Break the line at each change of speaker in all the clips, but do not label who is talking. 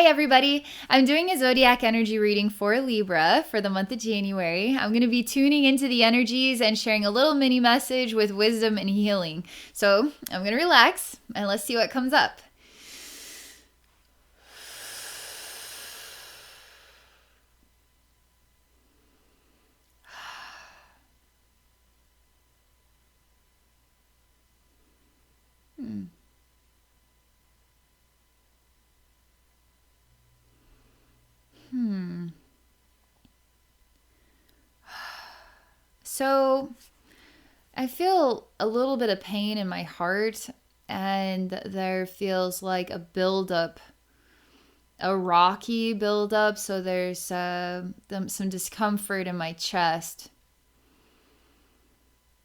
everybody. I'm doing a Zodiac energy reading for Libra for the month of January. I'm going to be tuning into the energies and sharing a little mini message with wisdom and healing. So I'm going to relax and let's see what comes up. So I feel a little bit of pain in my heart, and there feels like a buildup, a rocky buildup. So there's some discomfort in my chest,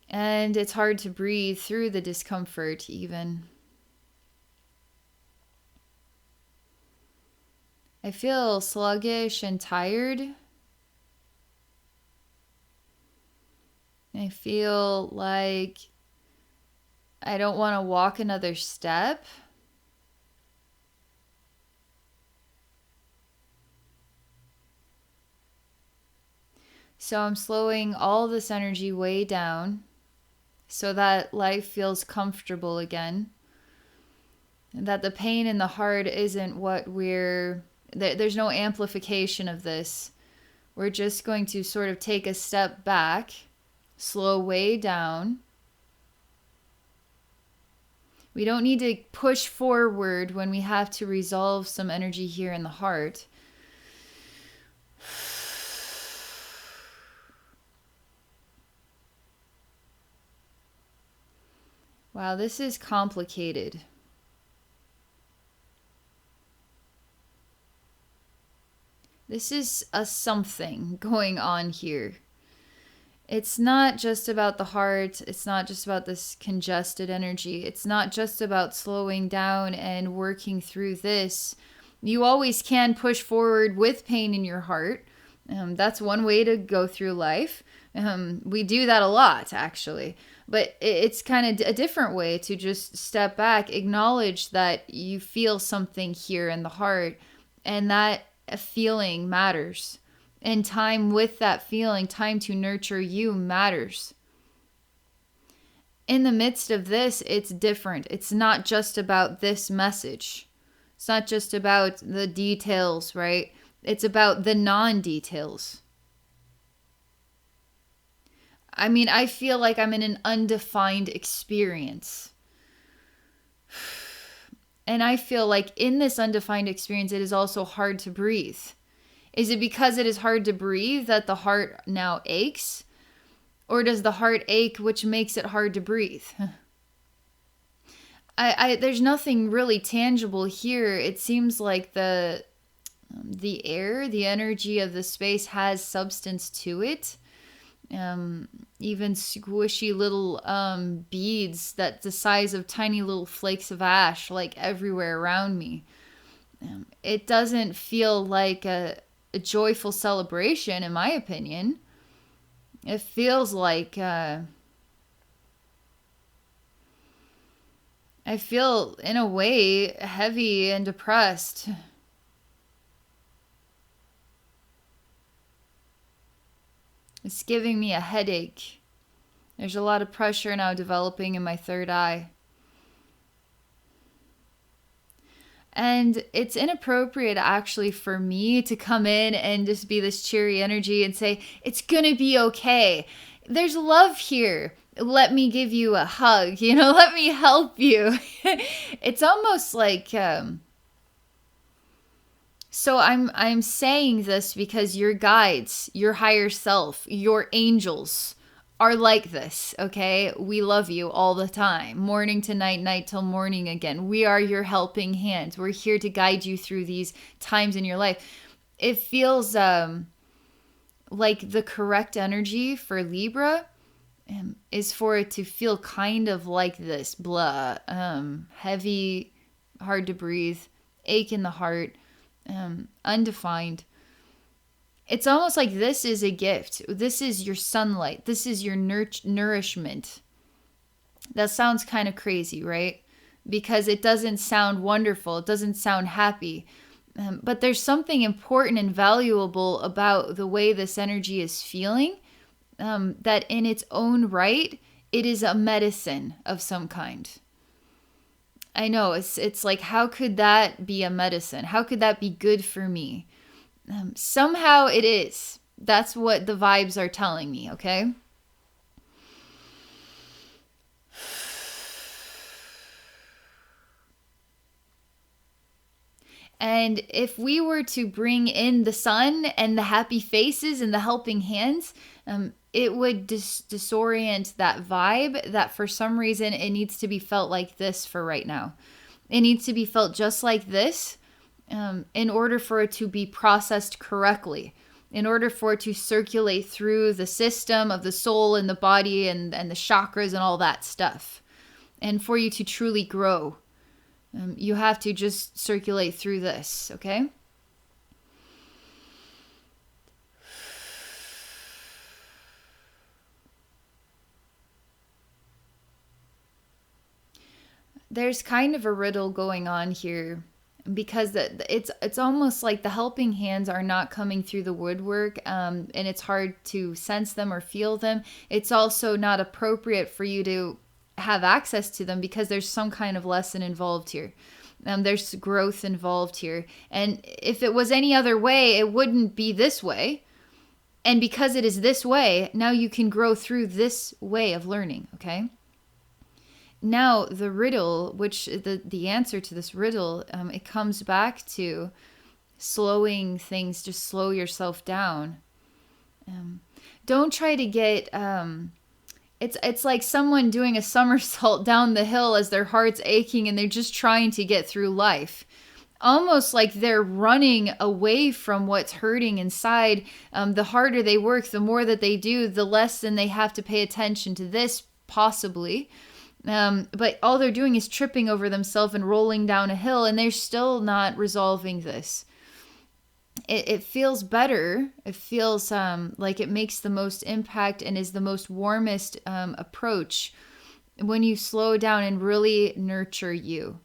and it's hard to breathe through the discomfort even. I feel sluggish and tired. I feel like I don't want to walk another step. So I'm slowing all this energy way down so that life feels comfortable again. And that the pain in the heart isn't what there's no amplification of this. We're just going to sort of take a step back, slow way down. We don't need to push forward when we have to resolve some energy here in the heart. Wow, this is complicated. This is a something going on here. It's not just about the heart. It's not just about this congested energy. It's not just about slowing down and working through this. You always can push forward with pain in your heart. That's one way to go through life. We do that a lot, actually. But it's kind of a different way to just step back, acknowledge that you feel something here in the heart, and that feeling matters. And time with that feeling, time to nurture you matters. In the midst of this, it's different. It's not just about this message. It's not just about the details, right? It's about the non-details. I mean, I feel like I'm in an undefined experience. And I feel like in this undefined experience, it is also hard to breathe. Is it because it is hard to breathe that the heart now aches? Or does the heart ache, which makes it hard to breathe? There's nothing really tangible here. It seems like the air, the energy of the space has substance to it. Even squishy little beads that the size of tiny little flakes of ash, like everywhere around me. It doesn't feel like a joyful celebration, in my opinion. It feels like I feel, in a way, heavy and depressed. It's giving me a headache. There's a lot of pressure now developing in my third eye. And it's inappropriate actually for me to come in and just be this cheery energy and say, it's going to be okay. There's love here. Let me give you a hug, let me help you. It's almost like, so I'm saying this because your guides, your higher self, your angels are like this, okay? We love you all the time. Morning to night, night till morning again. We are your helping hands. We're here to guide you through these times in your life. It feels like the correct energy for Libra is for it to feel kind of like this. Blah. Heavy, hard to breathe, ache in the heart, undefined. It's almost like this is a gift. This is your sunlight. This is your nourishment. That sounds kind of crazy, right? Because it doesn't sound wonderful. It doesn't sound happy. But there's something important and valuable about the way this energy is feeling, that in its own right, it is a medicine of some kind. I know, it's like, how could that be a medicine? How could that be good for me? Somehow it is. That's what the vibes are telling me, okay? And if we were to bring in the sun and the happy faces and the helping hands, it would disorient that vibe that for some reason it needs to be felt like this for right now. It needs to be felt just like this, in order for it to be processed correctly, in order for it to circulate through the system of the soul and the body and the chakras and all that stuff. And for you to truly grow, you have to just circulate through this, okay? There's kind of a riddle going on here, because it's almost like the helping hands are not coming through the woodwork, and it's hard to sense them or feel them. It's also not appropriate for you to have access to them because there's some kind of lesson involved here. There's growth involved here. And if it was any other way, it wouldn't be this way. And because it is this way, now you can grow through this way of learning, okay? Now, the riddle, which the answer to this riddle, it comes back to slowing things. Just slow yourself down. Don't try to get... It's like someone doing a somersault down the hill as their heart's aching and they're just trying to get through life. Almost like they're running away from what's hurting inside. The harder they work, the more that they do, the less then they have to pay attention to this, possibly. But all they're doing is tripping over themselves and rolling down a hill, and they're still not resolving this. It feels better. It feels like it makes the most impact and is the most warmest approach when you slow down and really nurture you.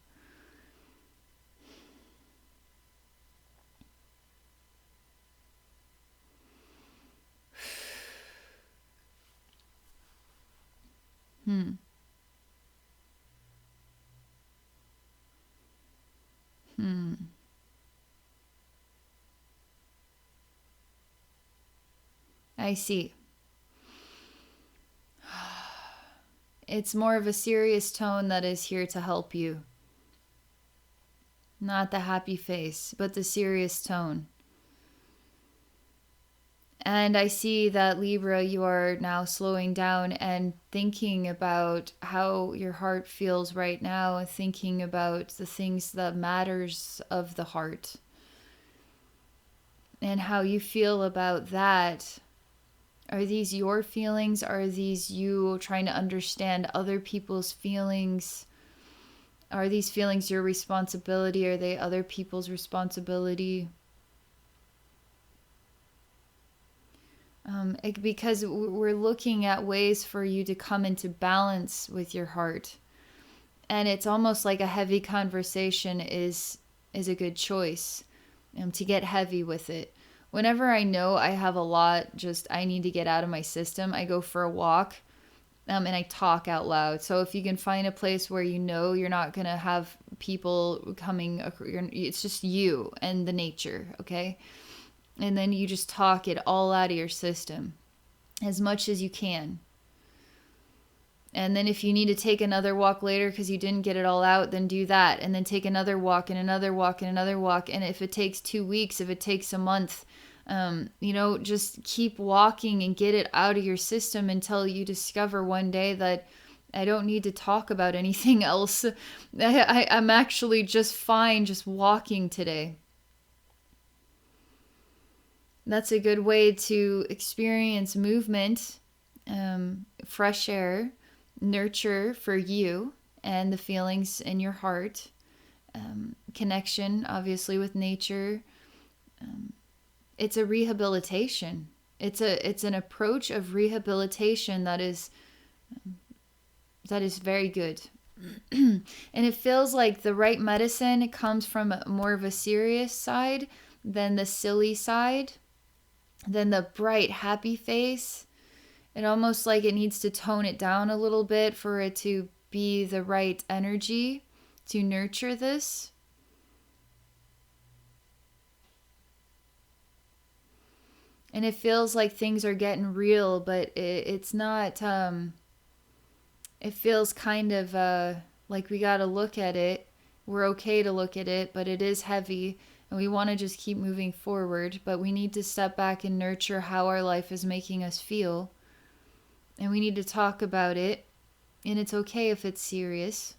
I see. It's more of a serious tone that is here to help you. Not the happy face, but the serious tone. And I see that, Libra, you are now slowing down and thinking about how your heart feels right now, and thinking about the things that matters of the heart. And how you feel about that. Are these your feelings? Are these you trying to understand other people's feelings? Are these feelings your responsibility? Are they other people's responsibility? Because we're looking at ways for you to come into balance with your heart. And it's almost like a heavy conversation is a good choice, to get heavy with it. Whenever I know I have a lot, I need to get out of my system, I go for a walk, and I talk out loud. So if you can find a place where you know you're not going to have people coming, it's just you and the nature, okay? And then you just talk it all out of your system as much as you can. And then if you need to take another walk later because you didn't get it all out, then do that. And then take another walk and another walk and another walk. And if it takes 2 weeks, if it takes a month, just keep walking and get it out of your system until you discover one day that I don't need to talk about anything else. I'm actually just fine just walking today. That's a good way to experience movement, fresh air, nurture for you and the feelings in your heart, connection, obviously, with nature. It's a rehabilitation. It's an approach of rehabilitation that is very good. And it feels like the right medicine comes from more of a serious side than the silly side, than the bright, happy face. It almost like it needs to tone it down a little bit for it to be the right energy to nurture this. And it feels like things are getting real, but it's not. It feels kind of like we got to look at it. We're okay to look at it, but it is heavy, and we want to just keep moving forward. But we need to step back and nurture how our life is making us feel. And we need to talk about it. And it's okay if it's serious.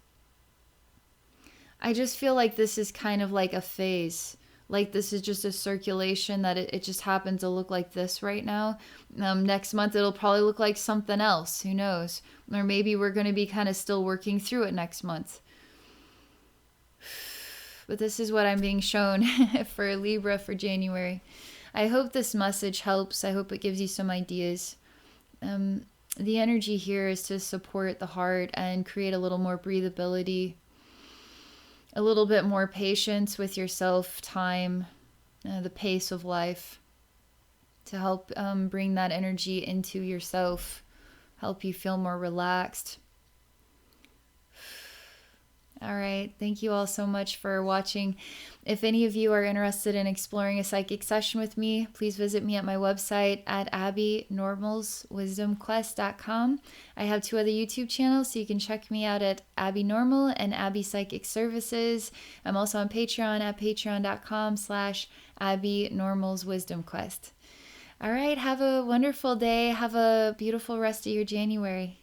I just feel like this is kind of like a phase. Like this is just a circulation that it just happens to look like this right now. Next month it'll probably look like something else. Who knows? Or maybe we're going to be kind of still working through it next month. But this is what I'm being shown for Libra for January. I hope this message helps. I hope it gives you some ideas. The energy here is to support the heart and create a little more breathability, a little bit more patience with yourself, time, the pace of life, to help bring that energy into yourself, help you feel more relaxed. All right. Thank you all so much for watching. If any of you are interested in exploring a psychic session with me, please visit me at my website at abbynormalswisdomquest.com. I have 2 other YouTube channels, so you can check me out at Abbey Normal and Abbey Psychic Services. I'm also on Patreon at patreon.com/abbynormalswisdomquest. All right. Have a wonderful day. Have a beautiful rest of your January.